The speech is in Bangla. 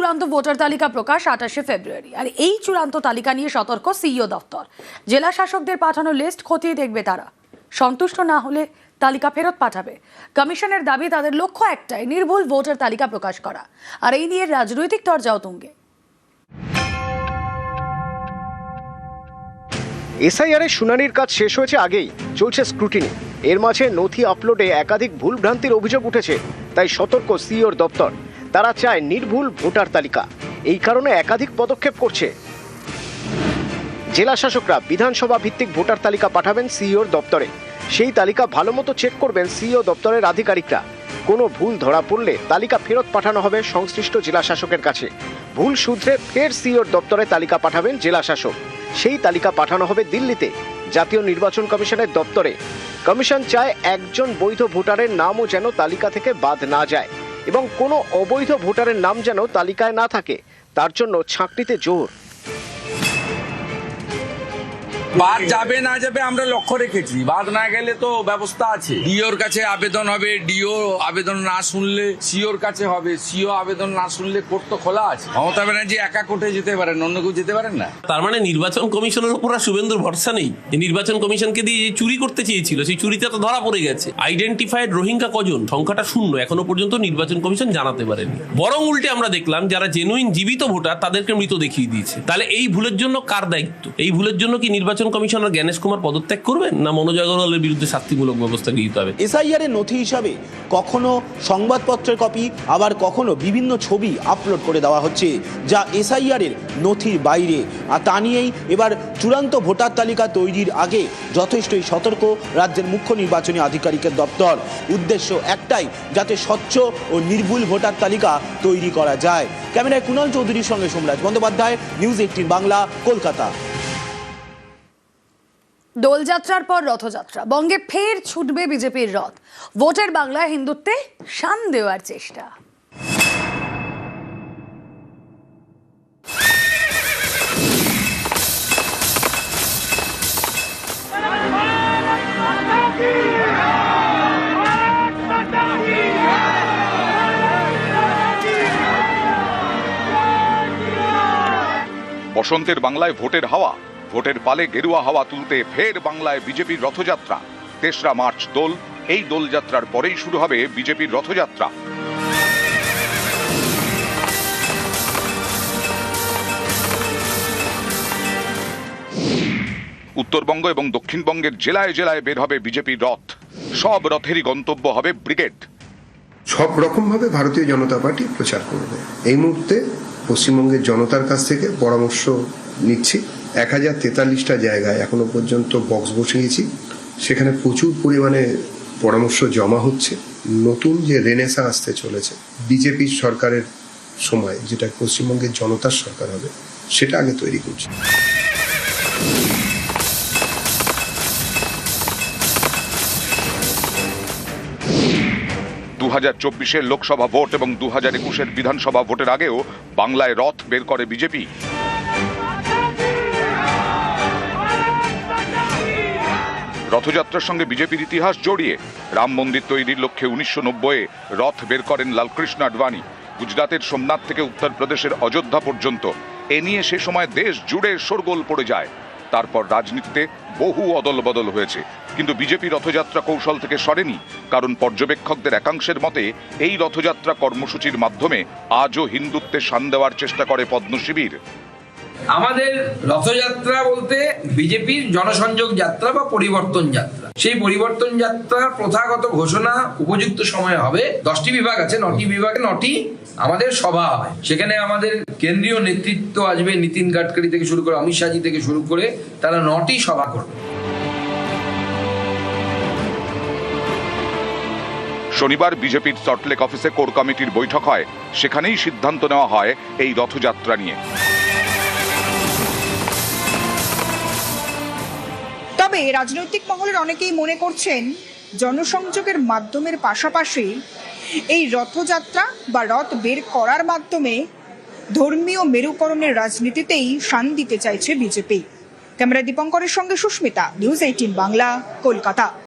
চূড়ান্ত ভোটার তালিকা প্রকাশ 28শে ফেব্রুয়ারি। আর এই চূড়ান্ত তালিকা নিয়ে সতর্ক সিইও দপ্তর। জেলা শাসকদের পাঠানো লিস্ট খতিয়ে দেখবে তারা। সন্তুষ্ট না হলে তালিকা ফেরত পাঠাবে। কমিশনের দাবি, তাদের লক্ষ্য একটাই, নির্ভুল ভোটার তালিকা প্রকাশ করা। আর এই নিয়ে রাজনৈতিক তরজাও তুঙ্গে। এসআইআরের শুনানির কাজ শেষ হয়েছে আগেই, চলছে স্ক্রুটিনি। এর মাঝে নথি আপলোডে একাধিক ভুলভ্রান্তির অভিযোগ উঠেছে, তাই সতর্ক সিইওর দপ্তর। তারা চায় নির্ভুল ভোটার তালিকা, এই কারণে একাধিক পদক্ষেপ করছে। জেলা শাসকরা বিধানসভা ভিত্তিক ভোটার তালিকা পাঠাবেন সিইওর দপ্তরে। সেই তালিকা ভালোমতো চেক করবেন সিইও দপ্তরের আধিকারিকরা। কোনো ভুল ধরা পড়লে তালিকা ফেরত পাঠানো হবে সংশ্লিষ্ট জেলা শাসকের কাছে। ভুল শুধরে ফের সিইওর দপ্তরে তালিকা পাঠাবেন জেলা শাসক। সেই তালিকা পাঠানো হবে দিল্লিতে, জাতীয় নির্বাচন কমিশনের দপ্তরে। কমিশন চায় একজন বৈধ ভোটারের নামও যেন তালিকা থেকে বাদ না যায় এবং কোনো অবৈধ ভোটারের নাম যেন তালিকায় না থাকে, তার জন্য ছাঁকনিতে জোর। বাদ যাবে না যাবে আমরা লক্ষ্য রেখেছি, বাদ না গেলে তো ব্যবস্থা আছে। ডিওর কাছে আবেদন হবে, ডিও আবেদন না শুনলে সিওর কাছে হবে, সিও আবেদন না শুনলে কোর্ট তো খোলা আছে। মমতা ব্যানার্জি একা কোর্টে যেতে পারেন, অন্য কেউ যেতে পারেন না। তার মানে নির্বাচন কমিশনের উপর আর শুভেন্দুর ভরসা নেই। নির্বাচন কমিশনকে দিয়ে যে চুরি করতে চেয়েছিল, সেই চুরিতে তো ধরা পড়ে গেছে। আইডেন্টিফাইড রোহিঙ্গা কজন, সংখ্যাটা শূন্য, এখনো পর্যন্ত নির্বাচন কমিশন জানাতে পারেনি। বরং উল্টে আমরা দেখলাম যারা জেনুইন জীবিত ভোটার তাদেরকে মৃত দেখিয়ে দিয়েছে। তাহলে এই ভুলের জন্য কার দায়িত্ব? এই ভুলের জন্য কি নির্বাচন কমিশনার জ্ঞানেশ কুমার পদত্যাগ করবেন, না মনোজ আগরওয়ালের বিরুদ্ধে শাস্তিমূলক ব্যবস্থা নিতে হবে? এসআইআর এর নথি হিসাবে কখনো সংবাদপত্রের কপি, আবার কখনো বিভিন্ন ছবি আপলোড করে দেওয়া হচ্ছে, যা এসআইআর এর নথির বাইরে। আর তা নিয়েই এবার চূড়ান্ত ভোটার তালিকা তৈরির আগে যথেষ্টই সতর্ক রাজ্যের মুখ্য নির্বাচনী আধিকারিকের দপ্তর। উদ্দেশ্য একটাই, যাতে স্বচ্ছ ও নির্ভুল ভোটার তালিকা তৈরি করা যায়। ক্যামেরায় কুণাল চৌধুরীর সঙ্গে সোমরাজ বন্দ্যোপাধ্যায়, নিউজ 18 বাংলা, কলকাতা। দোলযাত্রার পর রথযাত্রা, বঙ্গে ফের ছুটবে বিজেপির রথ। ভোটের বাংলায় হিন্দুত্বে শান দেওয়ার চেষ্টা। বসন্তের বাংলায় ভোটের হাওয়া, ভোটের পালে গেরুয়া হাওয়া তুলতে ফের বাংলায় বিজেপির রথযাত্রা। 3রা মার্চ দোল, এই দোলযাত্রার পরেই শুরু হবে বিজেপির রথযাত্রা। উত্তরবঙ্গ এবং দক্ষিণবঙ্গের জেলায় জেলায় বের হবে বিজেপির রথ। সব রথেরই গন্তব্য হবে ব্রিগেড। সব রকম ভাবে ভারতীয় জনতা পার্টি প্রচার করবে। এই মুহূর্তে পশ্চিমবঙ্গের জনতার কাছ থেকে পরামর্শ নিচ্ছি। 1043টা জায়গায় এখনো পর্যন্ত বক্স বসিয়েছি, সেখানে প্রচুর পরিমাণে পরামর্শ জমা হচ্ছে। নতুন যে রেনেসা আসতে চলেছে বিজেপির সরকারের সময়, যেটা পশ্চিমবঙ্গের জনতার সরকার হবে, সেটা আগে তৈরি করছি। 2024-এর লোকসভা ভোট এবং 2021-এর বিধানসভা ভোটের আগেও বাংলায় রথ বের করে বিজেপি। রথযাত্রার সঙ্গে বিজেপির ইতিহাস জড়িয়ে। রাম মন্দির তৈরির লক্ষ্যে 1990-এ রথ বের করেন লালকৃষ্ণ আডবাণী। গুজরাতের সোমনাথ থেকে উত্তরপ্রদেশের অযোধ্যা পর্যন্ত এ নিয়ে সে সময় দেশ জুড়ে শোরগোল পড়ে যায়। তারপর রাজনীতিতে বহু অদল বদল হয়েছে, কিন্তু বিজেপি রথযাত্রা কৌশল থেকে সরেনি। কারণ পর্যবেক্ষকদের একাংশের মতে এই রথযাত্রা কর্মসূচির মাধ্যমে আজও হিন্দুত্বে শান দেওয়ার চেষ্টা করে পদ্ম শিবির। আমাদের রথযাত্রা বলতে বিজেপির জনসংযোগ যাত্রা বা পরিবর্তন যাত্রা। সেই পরিবর্তন যাত্রার প্রথাগত ঘোষণা উপযুক্ত সময় হবে। 10টি বিভাগ আছে, 9টি বিভাগে 9টি আমাদের সভা হবে। সেখানে আমাদের কেন্দ্রীয় নেতৃত্ব আসবে, নীতিন গাডকারি থেকে শুরু করে অমিত শাহজি থেকে শুরু করে, তারা 9টি সভা করবে। শনিবার বিজেপির সল্টলেক অফিসে কোর কমিটির বৈঠক হয়। সেখানেই সিদ্ধান্ত নেওয়া হয় এই রথযাত্রা নিয়ে। তবে রাজনৈতিক মহলের অনেকেই মনে করছেন, জনসংযোগের মাধ্যমের পাশাপাশি এই রথযাত্রা বা রথ বের করার মাধ্যমে ধর্মীয় মেরুকরণের রাজনীতিতেই শান দিতে চাইছে বিজেপি। ক্যামেরা দীপঙ্করের সঙ্গে সুস্মিতা, নিউজ 18 বাংলা, কলকাতা।